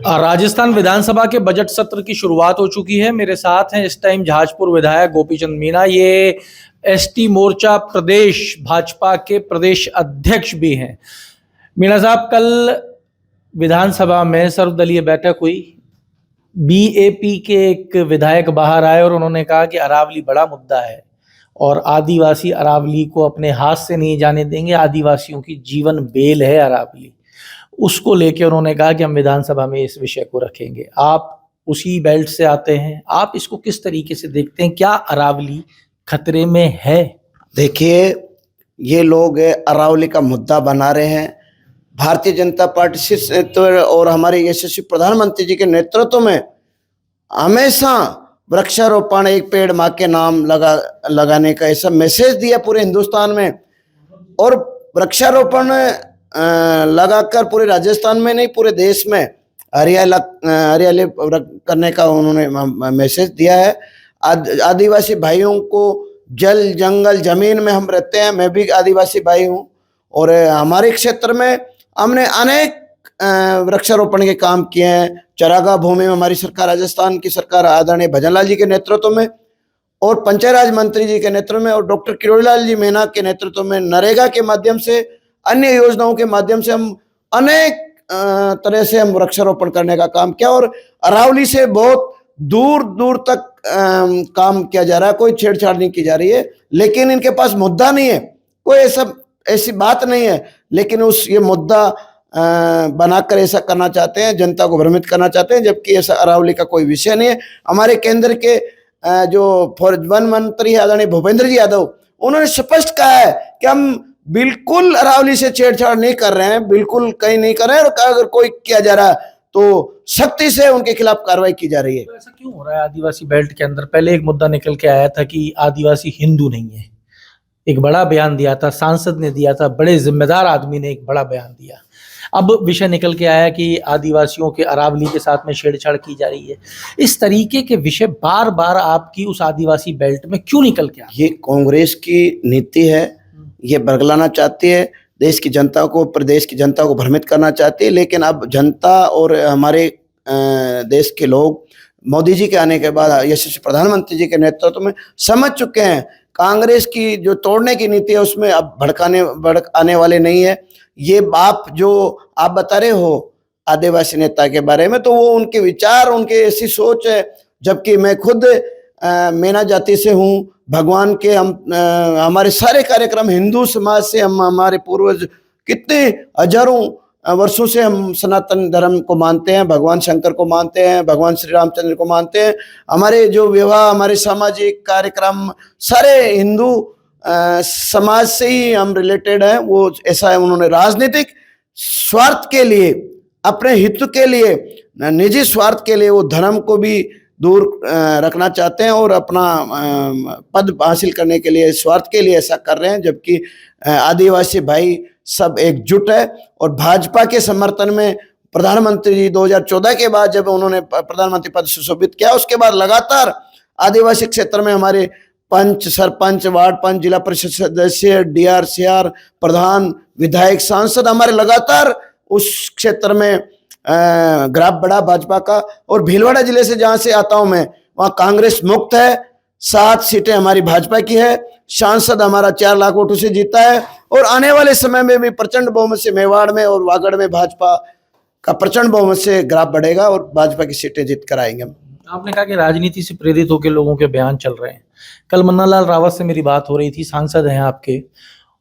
राजस्थान विधानसभा के बजट सत्र की शुरुआत हो चुकी है। मेरे साथ हैं इस टाइम जहाजपुर विधायक गोपीचंद मीणा, ये एसटी मोर्चा प्रदेश भाजपा के प्रदेश अध्यक्ष भी हैं। मीणा साहब, कल विधानसभा में सर्वदलीय बैठक हुई। बीएपी के एक विधायक बाहर आए और उन्होंने कहा कि अरावली बड़ा मुद्दा है और आदिवासी अरावली को अपने हाथ से नहीं जाने देंगे। आदिवासियों की जीवन बेल है अरावली, उसको लेके उन्होंने कहा कि हम विधानसभा में इस विषय को रखेंगे। आप उसी बेल्ट से आते हैं, आप इसको किस तरीके से देखते हैं? क्या अरावली खतरे में है? देखिए, ये लोग अरावली का मुद्दा बना रहे हैं। भारतीय जनता पार्टी से और हमारे यशस्वी प्रधानमंत्री जी के नेतृत्व में हमेशा वृक्षारोपण, एक पेड़ माँ के नाम लगाने का ऐसा मैसेज दिया पूरे हिंदुस्तान में। और वृक्षारोपण लगाकर पूरे राजस्थान में नहीं, पूरे देश में हरियाली करने का उन्होंने मैसेज दिया है। आदिवासी भाइयों को जल जंगल जमीन में हम रहते हैं, मैं भी आदिवासी भाई हूँ और हमारे क्षेत्र में हमने अनेक वृक्षारोपण के काम किए हैं। चरागाह भूमि में हमारी सरकार, राजस्थान की सरकार आदरणीय भजनलाल जी के नेतृत्व में और पंचायत राज मंत्री जी के नेतृत्व में और डॉक्टर किरोड़ीलाल जी मीणा के नेतृत्व में नरेगा के माध्यम से, अन्य योजनाओं के माध्यम से हम अनेक तरह से हम वृक्षारोपण करने का काम किया और अरावली से बहुत दूर दूर तक काम किया जा रहा है। कोई छेड़छाड़ नहीं की जा रही है, लेकिन इनके पास मुद्दा नहीं है, कोई ऐसी बात नहीं है, लेकिन ये मुद्दा बनाकर ऐसा करना चाहते हैं, जनता को भ्रमित करना चाहते हैं, जबकि ऐसा अरावली का कोई विषय नहीं है। हमारे केंद्र के जो वन मंत्री आदरणीय भूपेंद्र जी यादव, उन्होंने स्पष्ट कहा है कि हम बिल्कुल अरावली से छेड़छाड़ नहीं कर रहे हैं, बिल्कुल कहीं नहीं कर रहे हैं, और अगर कोई किया जा रहा है तो सख्ती से उनके खिलाफ कार्रवाई की जा रही है। तो ऐसा क्यों हो रहा है आदिवासी बेल्ट के अंदर? पहले एक मुद्दा निकल के आया था कि आदिवासी हिंदू नहीं है, एक बड़ा बयान दिया था, सांसद ने दिया था, बड़े जिम्मेदार आदमी ने एक बड़ा बयान दिया। अब विषय निकल के आया कि आदिवासियों के अरावली के साथ में छेड़छाड़ की जा रही है। इस तरीके के विषय बार बार आपकी उस आदिवासी बेल्ट में क्यों निकल के आया? ये कांग्रेस की नीति है, ये बरगलाना चाहती है, देश की जनता को, प्रदेश की जनता को भ्रमित करना चाहती है। लेकिन अब जनता और हमारे देश के लोग मोदी जी के आने के बाद, यशस्वी प्रधानमंत्री जी के नेतृत्व में समझ चुके हैं कांग्रेस की जो तोड़ने की नीति है उसमें अब भड़काने वाले नहीं है। ये बाप जो आप बता रहे हो आदिवासी नेता के बारे में, तो वो उनके विचार, उनके ऐसी सोच है, जबकि मैं खुद मीणा जाति से हूँ। भगवान के हमारे सारे कार्यक्रम हिंदू समाज से, हम हमारे पूर्वज कितने हजारों वर्षों से हम सनातन धर्म को मानते हैं, भगवान शंकर को मानते हैं, भगवान श्री रामचंद्र को मानते हैं। हमारे जो विवाह, हमारे सामाजिक कार्यक्रम सारे हिंदू समाज से ही हम रिलेटेड हैं। वो ऐसा है, उन्होंने राजनीतिक स्वार्थ के लिए, अपने हित के लिए, निजी स्वार्थ के लिए वो धर्म को भी दूर रखना चाहते हैं और अपना पद हासिल करने के लिए, स्वार्थ के लिए ऐसा कर रहे हैं। जबकि आदिवासी भाई सब एकजुट है और भाजपा के समर्थन में प्रधानमंत्री जी 2014 के बाद जब उन्होंने प्रधानमंत्री पद सुशोभित किया, उसके बाद लगातार आदिवासी क्षेत्र में हमारे पंच, सरपंच, वार्ड पंच, जिला परिषद सदस्य, डीआर, सीआर, प्रधान, विधायक, सांसद हमारे लगातार उस क्षेत्र में ग्राफ बढ़ा भाजपा का। और भीलवाड़ा जिले से जहां से आता हूं मैं, वहां कांग्रेस मुक्त है, 7 सीटें हमारी भाजपा की है, सांसद हमारा 4 लाख वोटों से जीता है और आने वाले समय में भी प्रचंड बहुमत से मेवाड़ में और वागड़ में भाजपा का प्रचंड बहुमत से ग्राफ बढ़ेगा और भाजपा की सीटें जीत कर आएंगे। आपने कहा कि राजनीति से प्रेरित होकर लोगों के बयान चल रहे हैं। कल मन्नालाल रावत से मेरी बात हो रही थी, सांसद हैं आपके,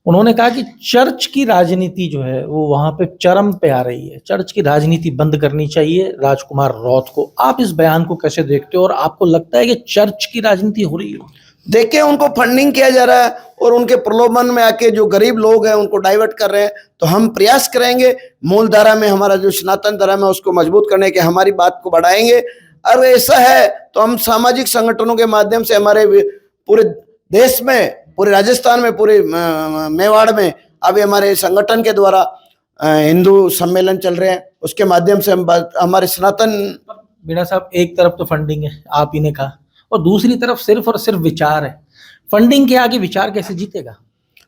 उन्होंने कहा कि चर्च की राजनीति जो है वो वहां पे चरम पे आ रही है, चर्च की राजनीति बंद करनी चाहिए राजकुमार रौत को। आप इस बयान को कैसे देखते हो और आपको लगता है कि चर्च की राजनीति हो रही है? देखिए, उनको फंडिंग किया जा रहा है और उनके प्रलोभन में आके जो गरीब लोग हैं उनको डाइवर्ट कर रहे हैं। तो हम प्रयास करेंगे मूल धारा में, हमारा जो सनातन धर्म है उसको मजबूत करने के, हमारी बात को बढ़ाएंगे। और ऐसा है तो हम सामाजिक संगठनों के माध्यम से हमारे पूरे देश में, पूरे राजस्थान में, पूरे मेवाड़ में अभी हमारे संगठन के द्वारा हिंदू सम्मेलन चल रहे हैं, उसके माध्यम से हम हमारे सनातन। मीणा साहब, एक तरफ तो फंडिंग है, आप ही ने कहा, और दूसरी तरफ सिर्फ और सिर्फ विचार है। फंडिंग के आगे विचार कैसे जीतेगा?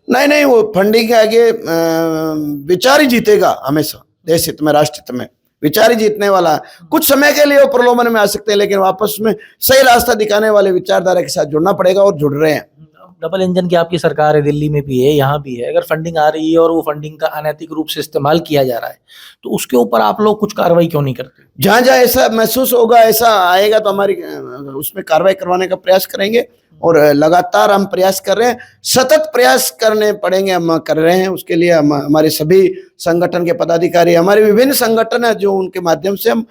नहीं, वो फंडिंग के आगे विचार ही जीतेगा हमेशा, देश हित में, राष्ट्र हित में। विचार ही जीतने वाला है। कुछ समय के लिए वो प्रलोभन में आ सकते हैं, लेकिन वापस में सही रास्ता दिखाने वाले विचारधारा के साथ जुड़ना पड़ेगा और जुड़ रहे हैं। डबल इंजन की आपकी सरकार है, दिल्ली में भी है, यहाँ भी है। अगर फंडिंग आ रही है और वो फंडिंग का अनैतिक रूप से इस्तेमाल किया जा रहा है, तो उसके ऊपर आप लोग कुछ कार्रवाई क्यों नहीं करते? जहां जहां ऐसा महसूस होगा, ऐसा आएगा, तो हमारी उसमें कार्रवाई करवाने का प्रयास करेंगे। और लगातार हम प्रयास कर रहे हैं, सतत प्रयास करने पड़ेंगे, हम कर रहे हैं। उसके लिए हम हमारे सभी संगठन के पदाधिकारी, हमारे विभिन्न संगठन है, जो उनके माध्यम से हम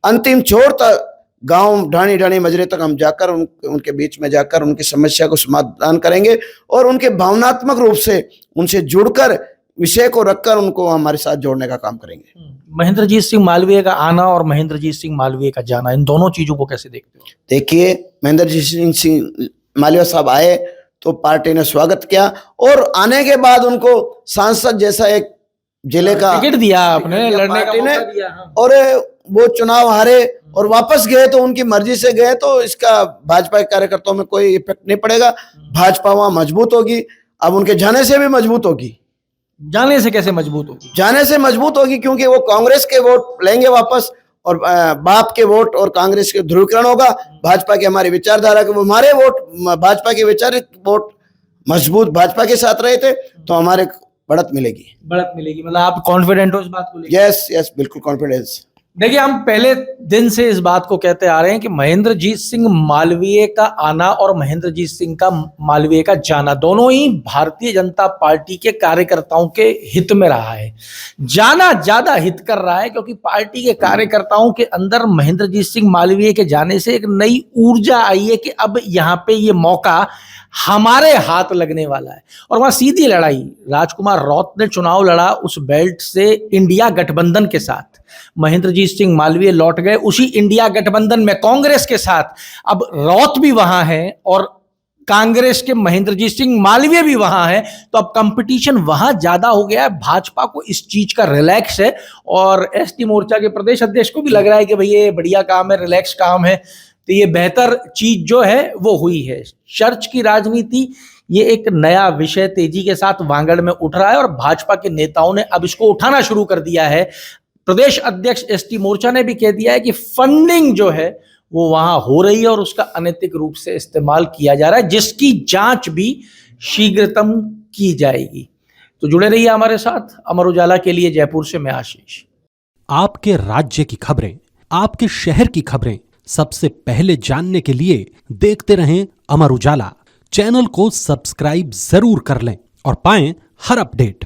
अंतिम छोर तक, गांव ढाणी ढाणी मजरे तक हम जाकर उनके बीच में जाकर उनकी समस्या को समाधान करेंगे और उनके भावनात्मक रूप से उनसे जुड़कर विषय को रखकर उनको हमारे साथ जोड़ने का काम करेंगे। महेंद्रजीत सिंह मालवीय का आना और महेंद्रजीत सिंह मालवीय का जाना, इन दोनों चीजों को कैसे देखते हो? देखिए, महेंद्रजीत सिंह मालवीय साहब आए तो पार्टी ने स्वागत किया और आने के बाद उनको सांसद जैसा एक जिले का टिकट दिया आपने, लड़ने का मौका दिया। और वो चुनाव हारे और वापस गए तो उनकी मर्जी से गए, तो इसका भाजपा के कार्यकर्ताओं में कोई इफेक्ट नहीं पड़ेगा। भाजपा वहां मजबूत होगी। अब उनके जाने से भी मजबूत होगी। जाने से कैसे मजबूत होगी? जाने से मजबूत होगी क्योंकि वो कांग्रेस के वोट लेंगे वापस, और बाप के वोट और कांग्रेस के ध्रुवीकरण होगा। भाजपा के हमारी विचारधारा के हमारे वोट, भाजपा के विचारित वोट मजबूत भाजपा के साथ रहे थे, तो हमारे बढ़त मिलेगी। बढ़त मिलेगी, मतलब आप कॉन्फिडेंट हो इस बात को लेकर? यस, बिल्कुल कॉन्फिडेंस। देखिए, हम पहले दिन से इस बात को कहते आ रहे हैं कि महेंद्रजीत सिंह मालवीय का आना और महेंद्रजीत सिंह का मालवीय का जाना दोनों ही भारतीय जनता पार्टी के कार्यकर्ताओं के हित में रहा है। जाना ज्यादा हित कर रहा है क्योंकि पार्टी के कार्यकर्ताओं के अंदर महेंद्रजीत सिंह मालवीय के जाने से एक नई ऊर्जा आई है कि अब यहाँ पे ये मौका हमारे हाथ लगने वाला है। और वहां सीधी लड़ाई, राजकुमार रौत ने चुनाव लड़ा उस बेल्ट से इंडिया गठबंधन के साथ, महेंद्रजीत सिंह मालवीय लौट गए उसी इंडिया गठबंधन में कांग्रेस के साथ। अब रौत भी वहां है और कांग्रेस के महेंद्रजीत सिंह मालवीय भी वहां है, तो अब कंपटीशन वहां ज्यादा हो गया है। भाजपा को इस चीज का रिलैक्स है और एसटी मोर्चा के प्रदेश अध्यक्ष को भी लग रहा है कि भाई ये बढ़िया काम है, रिलैक्स काम है, तो ये बेहतर चीज जो है वो हुई है। चर्च की राजनीति, ये एक नया विषय तेजी के साथ वांगड़ में उठ रहा है और भाजपा के नेताओं ने अब इसको उठाना शुरू कर दिया है। प्रदेश अध्यक्ष एसटी मोर्चा ने भी कह दिया है कि फंडिंग जो है वो वहां हो रही है और उसका अनैतिक रूप से इस्तेमाल किया जा रहा है, जिसकी जांच भी शीघ्रतम की जाएगी। तो जुड़े रहिए हमारे साथ। अमर उजाला के लिए जयपुर से मैं आशीष। आपके राज्य की खबरें, आपके शहर की खबरें सबसे पहले जानने के लिए देखते रहें अमर उजाला। चैनल को सब्सक्राइब जरूर कर लें और पाएं हर अपडेट।